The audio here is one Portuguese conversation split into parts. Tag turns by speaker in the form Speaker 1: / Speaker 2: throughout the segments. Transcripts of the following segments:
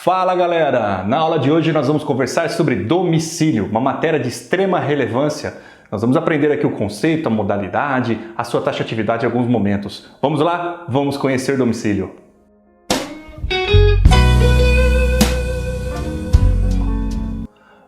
Speaker 1: Fala galera! Na aula de hoje nós vamos conversar sobre domicílio, uma matéria de extrema relevância. Nós vamos aprender aqui o conceito, a modalidade, a sua taxatividade em alguns momentos. Vamos lá? Vamos conhecer domicílio.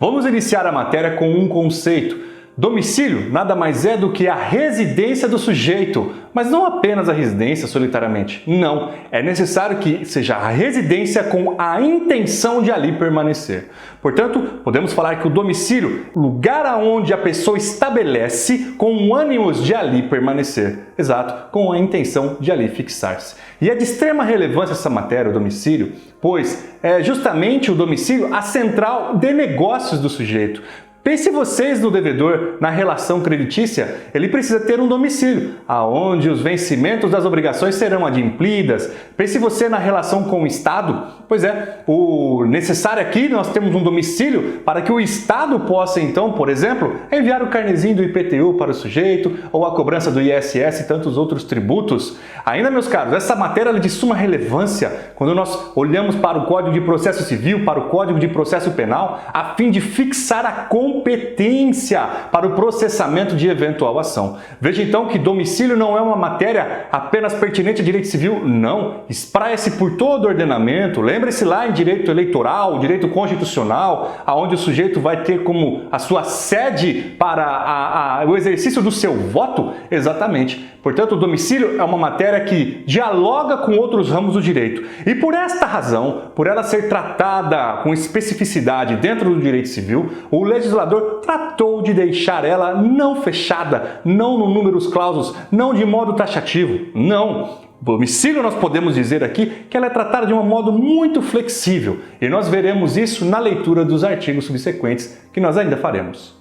Speaker 1: Vamos iniciar a matéria com um conceito. Domicílio nada mais é do que a residência do sujeito, mas não apenas a residência solitariamente. Não, é necessário que seja a residência com a intenção de ali permanecer. Portanto, podemos falar que o domicílio, lugar aonde a pessoa estabelece com ânimos de ali permanecer. Exato, com a intenção de ali fixar-se. E é de extrema relevância essa matéria, o domicílio, pois é justamente o domicílio a central de negócios do sujeito. Pense vocês no devedor, na relação creditícia, ele precisa ter um domicílio, aonde os vencimentos das obrigações serão adimplidas. Pense você na relação com o Estado. Pois é, o necessário aqui nós temos um domicílio para que o Estado possa então, por exemplo, enviar o carnezinho do IPTU para o sujeito, ou a cobrança do ISS e tantos outros tributos. Ainda, meus caros, essa matéria é de suma relevância quando nós olhamos para o Código de Processo Civil, para o Código de Processo Penal, a fim de fixar a competência para o processamento de eventual ação. Veja então que domicílio não é uma matéria apenas pertinente a direito civil, não. Espraia-se por todo o ordenamento. Lembre-se lá em direito eleitoral, direito constitucional, aonde o sujeito vai ter como a sua sede para o exercício do seu voto. Exatamente. Portanto, o domicílio é uma matéria que dialoga com outros ramos do direito. E por esta razão, por ela ser tratada com especificidade dentro do direito civil, o legislador tratou de deixar ela não fechada, não no números clausus, não de modo taxativo, não. Domicílio nós podemos dizer aqui que ela é tratada de um modo muito flexível e nós veremos isso na leitura dos artigos subsequentes que nós ainda faremos.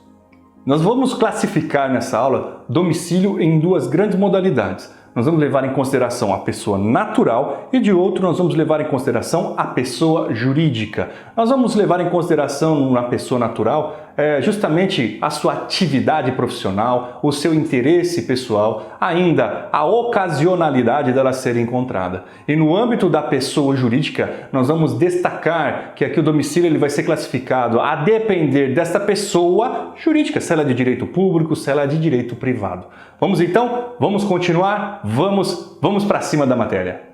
Speaker 1: Nós vamos classificar nessa aula domicílio em duas grandes modalidades. Nós vamos levar em consideração a pessoa natural e de outro nós vamos levar em consideração a pessoa jurídica. Nós vamos levar em consideração na pessoa natural justamente a sua atividade profissional, o seu interesse pessoal, ainda a ocasionalidade dela ser encontrada. E no âmbito da pessoa jurídica, nós vamos destacar que aqui o domicílio ele vai ser classificado a depender desta pessoa jurídica, se ela é de direito público, se ela é de direito privado. Vamos então? Vamos continuar? Vamos para cima da matéria.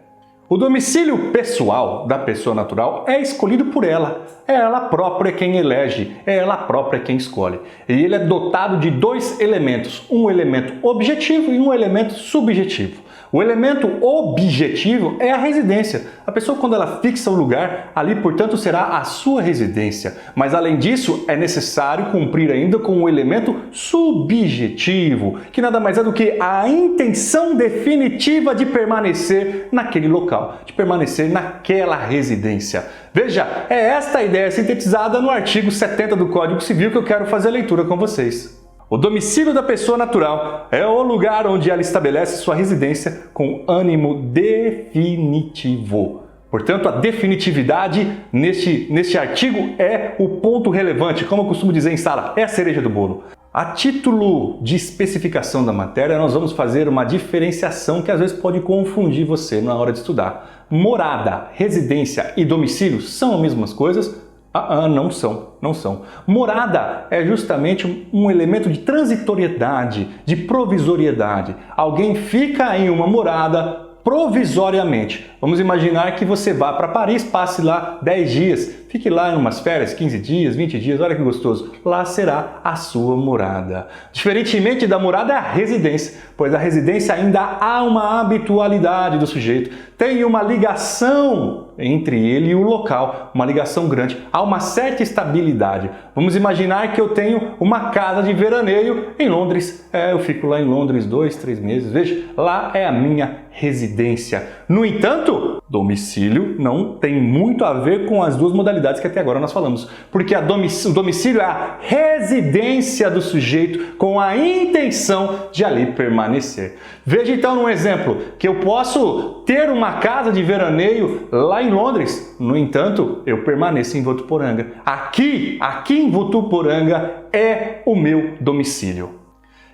Speaker 1: O domicílio pessoal da pessoa natural é escolhido por ela. É ela própria quem elege, é ela própria quem escolhe. E ele é dotado de dois elementos, um elemento objetivo e um elemento subjetivo. O elemento objetivo é a residência. A pessoa, quando ela fixa o lugar, ali, portanto, será a sua residência. Mas, além disso, é necessário cumprir ainda com o elemento subjetivo, que nada mais é do que a intenção definitiva de permanecer naquele local, de permanecer naquela residência. Veja, é esta a ideia sintetizada no artigo 70 do Código Civil que eu quero fazer a leitura com vocês. O domicílio da pessoa natural é o lugar onde ela estabelece sua residência com ânimo definitivo. Portanto, a definitividade neste artigo é o ponto relevante, como eu costumo dizer em sala, é a cereja do bolo. A título de especificação da matéria, nós vamos fazer uma diferenciação que às vezes pode confundir você na hora de estudar. Morada, residência e domicílio são as mesmas coisas? Não são. Morada é justamente um elemento de transitoriedade, de provisoriedade. Alguém fica em uma morada provisoriamente. Vamos imaginar que você vá para Paris, passe lá 10 dias, fique lá em umas férias, 15 dias, 20 dias, olha que gostoso. Lá será a sua morada. Diferentemente da morada é a residência, pois a residência ainda há uma habitualidade do sujeito, tem uma ligação entre ele e o local, uma ligação grande, há uma certa estabilidade. Vamos imaginar que eu tenho uma casa de veraneio em Londres, eu fico lá em Londres 2, 3 meses, veja, lá é a minha residência. No entanto, domicílio não tem muito a ver com as duas modalidades que até agora nós falamos, porque o domicílio é a residência do sujeito com a intenção de ali permanecer. Veja então num exemplo que eu posso ter uma casa de veraneio lá em Londres, no entanto, eu permaneço em Votuporanga. Aqui em Votuporanga é o meu domicílio.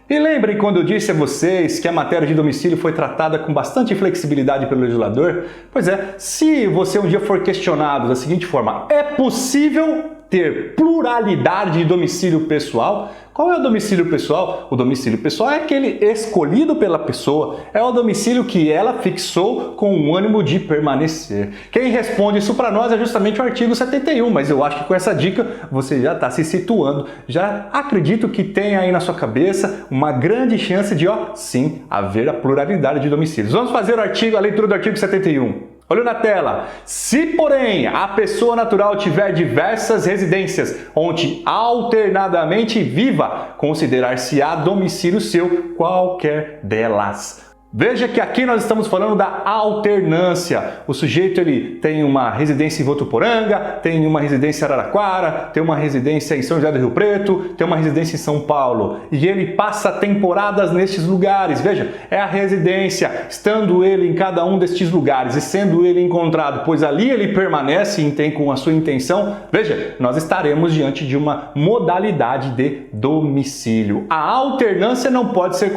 Speaker 1: E lembrem quando eu disse a vocês que a matéria de domicílio foi tratada com bastante flexibilidade pelo legislador? Pois é, se você um dia for questionado da seguinte forma: é possível ter pluralidade de domicílio pessoal? Qual é o domicílio pessoal? O domicílio pessoal é aquele escolhido pela pessoa, é o domicílio que ela fixou com o ânimo de permanecer. Quem responde isso para nós é justamente o artigo 71, mas eu acho que com essa dica você já está se situando. Já acredito que tem aí na sua cabeça uma grande chance de, sim, haver a pluralidade de domicílios. Vamos fazer a leitura do artigo 71. Olha na tela. Se, porém, a pessoa natural tiver diversas residências, onde alternadamente viva, considerar-se-á domicílio seu qualquer delas. Veja que aqui nós estamos falando da alternância. O sujeito ele tem uma residência em Votuporanga, tem uma residência em Araraquara, tem uma residência em São José do Rio Preto, tem uma residência em São Paulo. E ele passa temporadas nestes lugares. Veja, é a residência, estando ele em cada um destes lugares e sendo ele encontrado, pois ali ele permanece e tem com a sua intenção. Veja, nós estaremos diante de uma modalidade de domicílio. A alternância não pode ser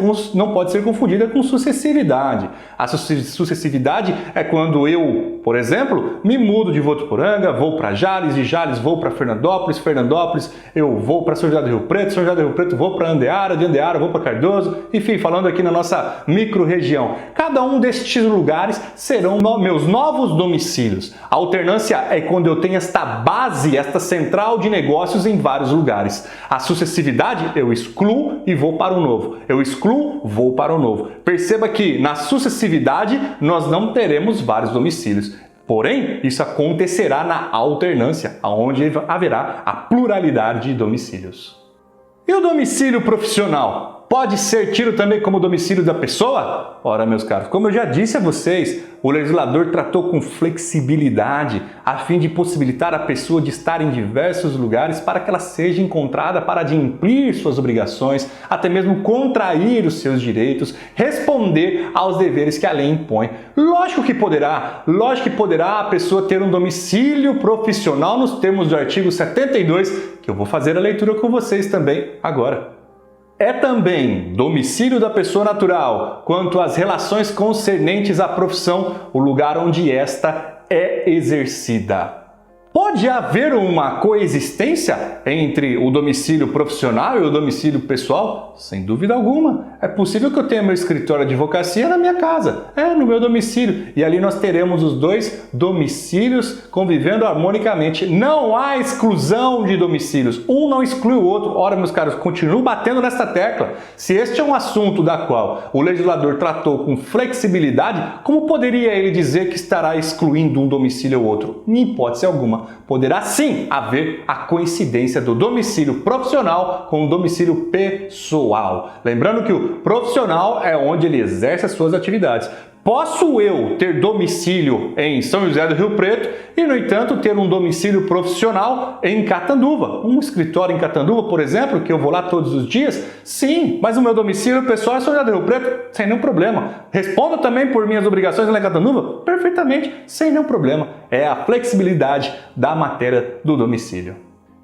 Speaker 1: confundida com sucessividade. A sucessividade é quando eu, por exemplo, me mudo de Votuporanga, vou para Jales, de Jales vou para Fernandópolis, eu vou para São José do Rio Preto, vou para Andeara, de Andeara vou para Cardoso, enfim, falando aqui na nossa micro-região. Cada um destes lugares serão meus novos domicílios. A alternância é quando eu tenho esta base, esta central de negócios em vários lugares. A sucessividade, eu excluo e vou para o novo. Eu excluo, vou para o novo. Perceba que na sucessividade nós não teremos vários domicílios. Porém, isso acontecerá na alternância, onde haverá a pluralidade de domicílios. E o domicílio profissional? Pode ser tido também como domicílio da pessoa? Ora, meus caros, como eu já disse a vocês, o legislador tratou com flexibilidade a fim de possibilitar a pessoa de estar em diversos lugares para que ela seja encontrada para adimplir suas obrigações, até mesmo contrair os seus direitos, responder aos deveres que a lei impõe. Lógico que poderá a pessoa ter um domicílio profissional nos termos do artigo 72, que eu vou fazer a leitura com vocês também agora. É também domicílio da pessoa natural quanto às relações concernentes à profissão, o lugar onde esta é exercida. Pode haver uma coexistência entre o domicílio profissional e o domicílio pessoal? Sem dúvida alguma. É possível que eu tenha meu escritório de advocacia na minha casa, no meu domicílio. E ali nós teremos os dois domicílios convivendo harmonicamente. Não há exclusão de domicílios. Um não exclui o outro. Ora, meus caros, continuo batendo nesta tecla. Se este é um assunto da qual o legislador tratou com flexibilidade, como poderia ele dizer que estará excluindo um domicílio ou outro? Em hipótese alguma. Poderá sim haver a coincidência do domicílio profissional com o domicílio pessoal. Lembrando que o profissional é onde ele exerce as suas atividades. Posso eu ter domicílio em São José do Rio Preto e, no entanto, ter um domicílio profissional em Catanduva. Um escritório em Catanduva, por exemplo, que eu vou lá todos os dias? Sim, mas o meu domicílio pessoal é São José do Rio Preto, sem nenhum problema. Respondo também por minhas obrigações lá em Catanduva? Perfeitamente, sem nenhum problema. É a flexibilidade da matéria do domicílio.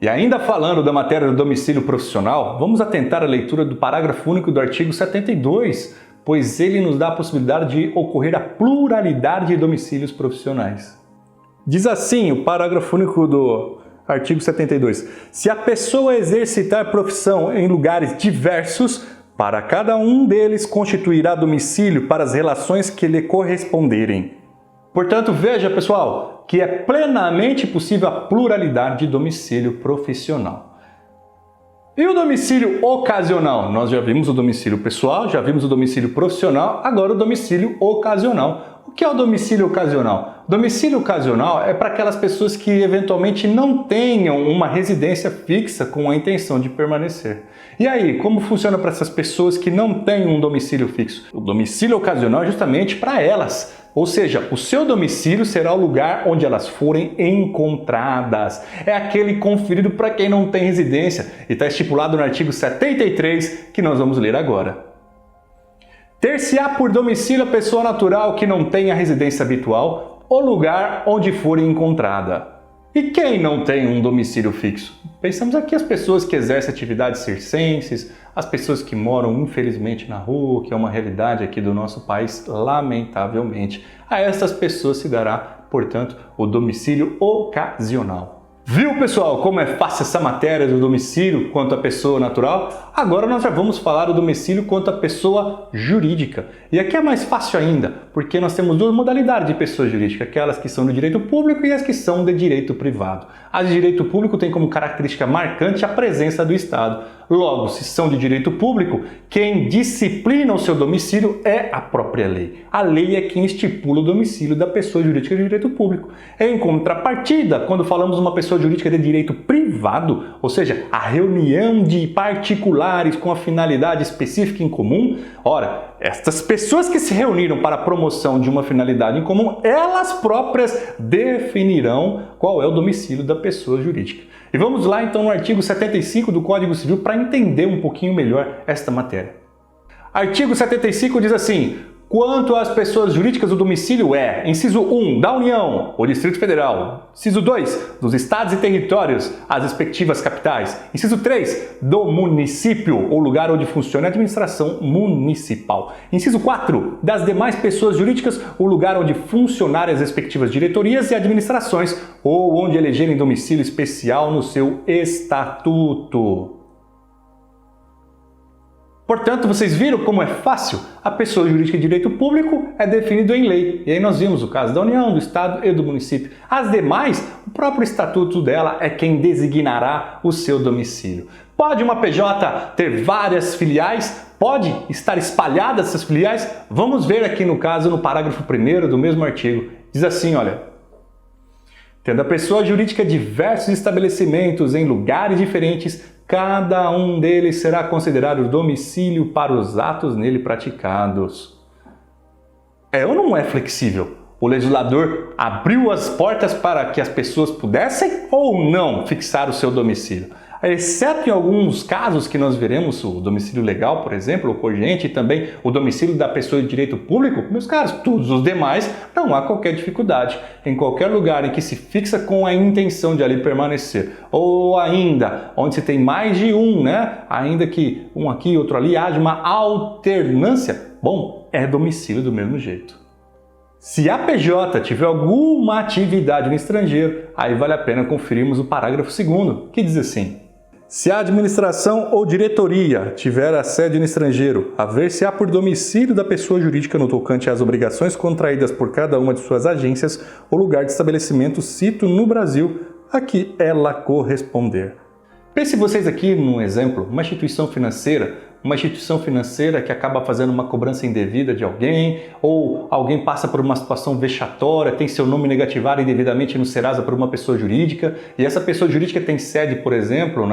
Speaker 1: E ainda falando da matéria do domicílio profissional, vamos atentar à leitura do parágrafo único do artigo 72, pois ele nos dá a possibilidade de ocorrer a pluralidade de domicílios profissionais. Diz assim o parágrafo único do artigo 72. Se a pessoa exercitar profissão em lugares diversos, para cada um deles constituirá domicílio para as relações que lhe corresponderem. Portanto, veja, pessoal, que é plenamente possível a pluralidade de domicílio profissional. E o domicílio ocasional? Nós já vimos o domicílio pessoal, já vimos o domicílio profissional, agora o domicílio ocasional. O que é o domicílio ocasional? Domicílio ocasional é para aquelas pessoas que eventualmente não tenham uma residência fixa com a intenção de permanecer. E aí, como funciona para essas pessoas que não têm um domicílio fixo? O domicílio ocasional é justamente para elas. Ou seja, o seu domicílio será o lugar onde elas forem encontradas. É aquele conferido para quem não tem residência e está estipulado no artigo 73 que nós vamos ler agora. Ter-se-á por domicílio a pessoa natural que não tenha residência habitual, o lugar onde for encontrada. E quem não tem um domicílio fixo? Pensamos aqui as pessoas que exercem atividades circenses, as pessoas que moram infelizmente na rua, que é uma realidade aqui do nosso país, lamentavelmente. A essas pessoas se dará, portanto, o domicílio ocasional. Viu, pessoal, como é fácil essa matéria do domicílio quanto à pessoa natural? Agora nós já vamos falar do domicílio quanto à pessoa jurídica. E aqui é mais fácil ainda, porque nós temos duas modalidades de pessoa jurídica, aquelas que são do direito público e as que são de direito privado. As de direito público têm como característica marcante a presença do Estado. Logo, se são de direito público, quem disciplina o seu domicílio é a própria lei. A lei é quem estipula o domicílio da pessoa jurídica de direito público. Em contrapartida, quando falamos de uma pessoa jurídica de direito privado, ou seja, a reunião de particulares com a finalidade específica em comum, ora, estas pessoas que se reuniram para a promoção de uma finalidade em comum, elas próprias definirão qual é o domicílio da pessoa jurídica. E vamos lá então no artigo 75 do Código Civil para entender um pouquinho melhor esta matéria. Artigo 75 diz assim: quanto às pessoas jurídicas, o domicílio é, inciso 1, da União, ou Distrito Federal. Inciso 2, dos estados e territórios, as respectivas capitais. Inciso 3, do município, ou lugar onde funciona a administração municipal. Inciso 4, das demais pessoas jurídicas, o lugar onde funcionarem as respectivas diretorias e administrações, ou onde elegerem domicílio especial no seu estatuto. Portanto, vocês viram como é fácil? A pessoa jurídica de direito público é definido em lei. E aí nós vimos o caso da União, do Estado e do município. As demais, o próprio estatuto dela é quem designará o seu domicílio. Pode uma PJ ter várias filiais? Pode estar espalhadas essas filiais? Vamos ver aqui no caso, no parágrafo 1º do mesmo artigo. Diz assim, olha: tendo a pessoa jurídica diversos estabelecimentos em lugares diferentes, cada um deles será considerado domicílio para os atos nele praticados. É ou não é flexível? O legislador abriu as portas para que as pessoas pudessem ou não fixar o seu domicílio? Exceto em alguns casos que nós veremos, o domicílio legal, por exemplo, o cogente, e também o domicílio da pessoa de direito público, meus caros, todos os demais não há qualquer dificuldade. Em qualquer lugar em que se fixa com a intenção de ali permanecer, ou ainda onde se tem mais de um, ainda que um aqui, outro ali, haja uma alternância, bom, é domicílio do mesmo jeito. Se a PJ tiver alguma atividade no estrangeiro, aí vale a pena conferirmos o parágrafo 2º, que diz assim: se a administração ou diretoria tiver a sede no estrangeiro, haver-se-á por domicílio da pessoa jurídica no tocante às obrigações contraídas por cada uma de suas agências ou lugar de estabelecimento sito no Brasil, a que ela corresponder. Pense vocês aqui num exemplo, uma instituição financeira que acaba fazendo uma cobrança indevida de alguém, ou alguém passa por uma situação vexatória, tem seu nome negativado indevidamente no Serasa por uma pessoa jurídica, e essa pessoa jurídica tem sede, por exemplo,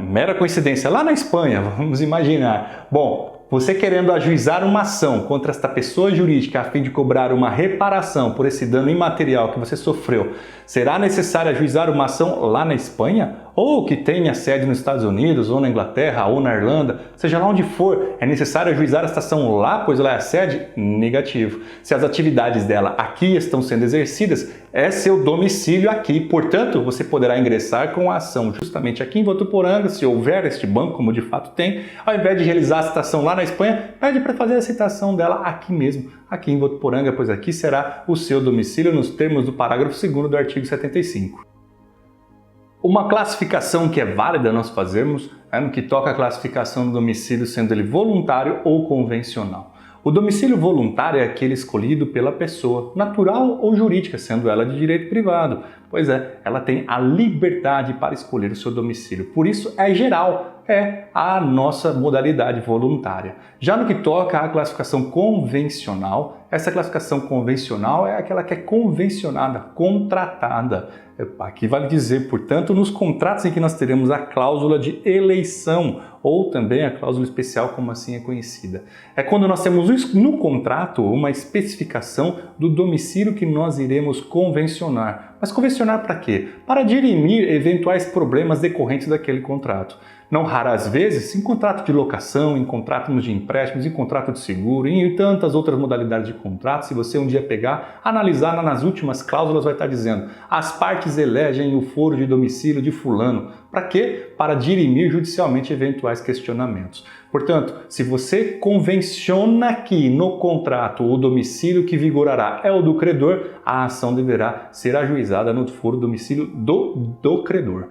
Speaker 1: mera coincidência, lá na Espanha, vamos imaginar. Bom, você querendo ajuizar uma ação contra esta pessoa jurídica a fim de cobrar uma reparação por esse dano imaterial que você sofreu, será necessário ajuizar uma ação lá na Espanha? Ou que tenha sede nos Estados Unidos, ou na Inglaterra, ou na Irlanda, seja lá onde for, é necessário ajuizar esta ação lá, pois lá é a sede? Negativo. Se as atividades dela aqui estão sendo exercidas, é seu domicílio aqui. Portanto, você poderá ingressar com a ação justamente aqui em Votuporanga, se houver este banco, como de fato tem, ao invés de realizar a citação lá na Espanha, pede para fazer a citação dela aqui mesmo, aqui em Votuporanga, pois aqui será o seu domicílio nos termos do parágrafo 2º do artigo 75. Uma classificação que é válida nós fazermos é no que toca a classificação do domicílio, sendo ele voluntário ou convencional. O domicílio voluntário é aquele escolhido pela pessoa, natural ou jurídica, sendo ela de direito privado. Pois é, ela tem a liberdade para escolher o seu domicílio. Por isso é geral, é a nossa modalidade voluntária. Já no que toca à classificação convencional, essa classificação convencional é aquela que é convencionada, contratada. Aqui vale dizer, portanto, nos contratos em que nós teremos a cláusula de eleição, ou também a cláusula especial, como assim é conhecida. É quando nós temos no contrato uma especificação do domicílio que nós iremos convencionar. Mas convencionar para quê? Para dirimir eventuais problemas decorrentes daquele contrato. Não raras vezes, em contrato de locação, em contratos de empréstimos, em contrato de seguro, e em tantas outras modalidades de contrato, se você um dia pegar, analisar nas últimas cláusulas, vai estar dizendo: as partes elegem o foro de domicílio de fulano. Para quê? Para dirimir judicialmente eventuais questionamentos. Portanto, se você convenciona que no contrato o domicílio que vigorará é o do credor, a ação deverá ser ajuizada no foro domicílio do credor.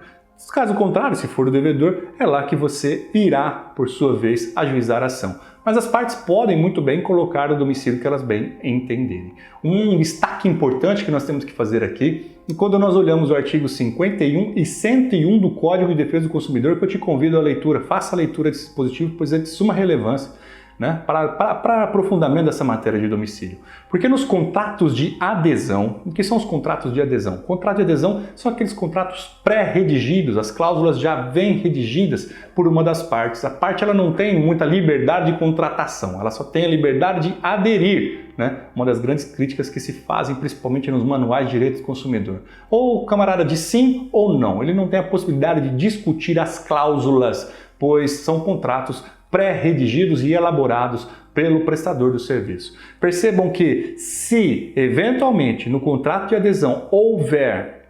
Speaker 1: Caso contrário, se for o devedor, é lá que você irá, por sua vez, ajuizar a ação. Mas as partes podem muito bem colocar o domicílio que elas bem entenderem. Um destaque importante que nós temos que fazer aqui, e quando nós olhamos o artigo 51 e 101 do Código de Defesa do Consumidor, que eu te convido à leitura, faça a leitura desse dispositivo, pois é de suma relevância, né, para aprofundamento dessa matéria de domicílio. Porque nos contratos de adesão, o que são os contratos de adesão? Contratos de adesão são aqueles contratos pré-redigidos, as cláusulas já vêm redigidas por uma das partes. A parte ela não tem muita liberdade de contratação, ela só tem a liberdade de aderir. Né? Uma das grandes críticas que se fazem, principalmente nos manuais de direito do consumidor. Ou o camarada diz sim ou não, ele não tem a possibilidade de discutir as cláusulas, pois são contratos pré-redigidos e elaborados pelo prestador do serviço. Percebam que se eventualmente no contrato de adesão houver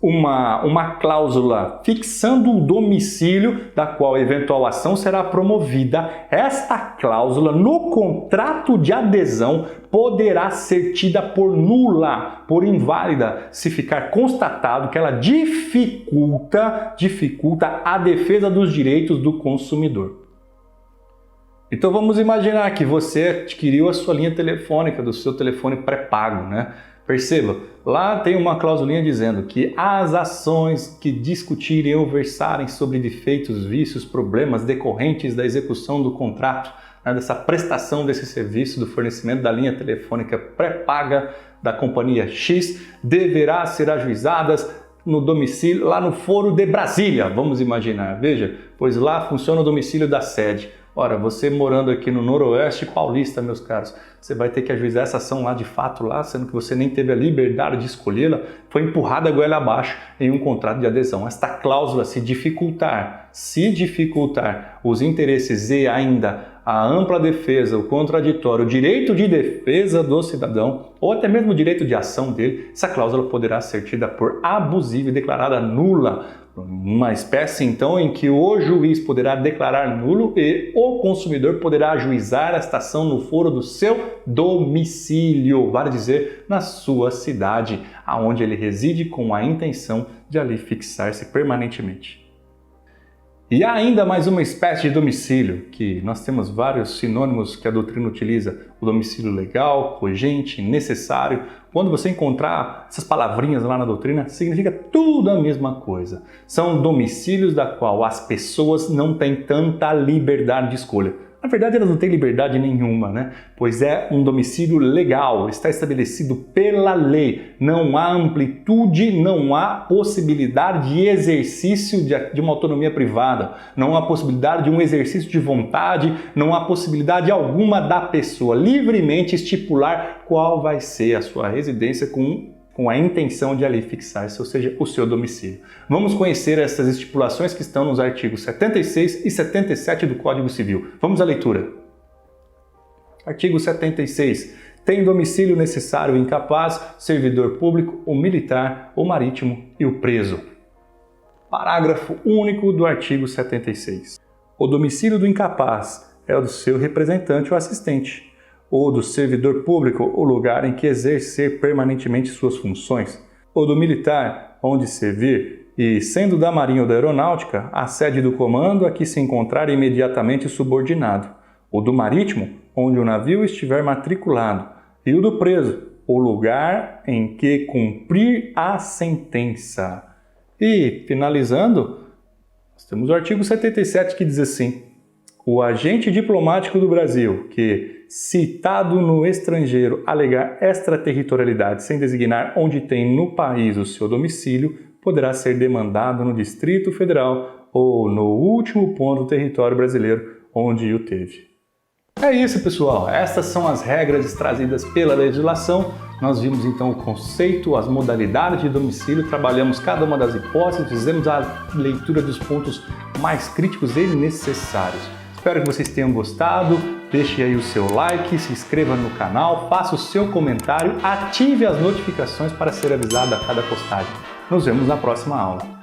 Speaker 1: uma cláusula fixando o domicílio da qual a eventual ação será promovida, esta cláusula no contrato de adesão poderá ser tida por nula, por inválida, se ficar constatado que ela dificulta a defesa dos direitos do consumidor. Então vamos imaginar que você adquiriu a sua linha telefônica do seu telefone pré-pago, né? Perceba, lá tem uma clausulinha dizendo que as ações que discutirem ou versarem sobre defeitos, vícios, problemas decorrentes da execução do contrato, né, dessa prestação desse serviço, do fornecimento da linha telefônica pré-paga da companhia X, deverá ser ajuizadas no domicílio, lá no Foro de Brasília, vamos imaginar. Veja, pois lá funciona o domicílio da sede. Ora, você morando aqui no Noroeste Paulista, meus caros, você vai ter que ajuizar essa ação lá de fato lá, sendo que você nem teve a liberdade de escolhê-la, foi empurrada a goela abaixo em um contrato de adesão. Esta cláusula se dificultar os interesses e ainda a ampla defesa, o contraditório, o direito de defesa do cidadão, ou até mesmo o direito de ação dele, essa cláusula poderá ser tida por abusiva e declarada nula. Uma espécie, então, em que o juiz poderá declarar nulo e o consumidor poderá ajuizar esta ação no foro do seu domicílio, vale dizer, na sua cidade, aonde ele reside com a intenção de ali fixar-se permanentemente. E há ainda mais uma espécie de domicílio, que nós temos vários sinônimos que a doutrina utiliza: o domicílio legal, cogente, necessário. Quando você encontrar essas palavrinhas lá na doutrina, significa tudo a mesma coisa. São domicílios da qual as pessoas não têm tanta liberdade de escolha. Na verdade, elas não têm liberdade nenhuma, né? Pois é um domicílio legal, está estabelecido pela lei. Não há amplitude, não há possibilidade de exercício de uma autonomia privada, não há possibilidade de um exercício de vontade, não há possibilidade alguma da pessoa livremente estipular qual vai ser a sua residência com a intenção de ali fixar-se, ou seja, o seu domicílio. Vamos conhecer essas estipulações que estão nos artigos 76 e 77 do Código Civil. Vamos à leitura. Artigo 76. Tem domicílio necessário o incapaz, servidor público, o militar, o marítimo e o preso. Parágrafo único do artigo 76. O domicílio do incapaz é o do seu representante ou assistente, ou do servidor público, o lugar em que exercer permanentemente suas funções, ou do militar, onde servir, e, sendo da Marinha ou da Aeronáutica, a sede do comando a que se encontrar imediatamente subordinado, ou do marítimo, onde o navio estiver matriculado, e o do preso, o lugar em que cumprir a sentença. E, finalizando, nós temos o artigo 77 que diz assim: o agente diplomático do Brasil que, citado no estrangeiro, alegar extraterritorialidade sem designar onde tem no país o seu domicílio, poderá ser demandado no Distrito Federal ou no último ponto do território brasileiro onde o teve. É isso, pessoal. Estas são as regras trazidas pela legislação Nós vimos então o conceito, as modalidades de domicílio, trabalhamos cada uma das hipóteses, fizemos a leitura dos pontos mais críticos e necessários. Espero que vocês tenham gostado, deixe aí o seu like, se inscreva no canal, faça o seu comentário, ative as notificações para ser avisado a cada postagem. Nos vemos na próxima aula.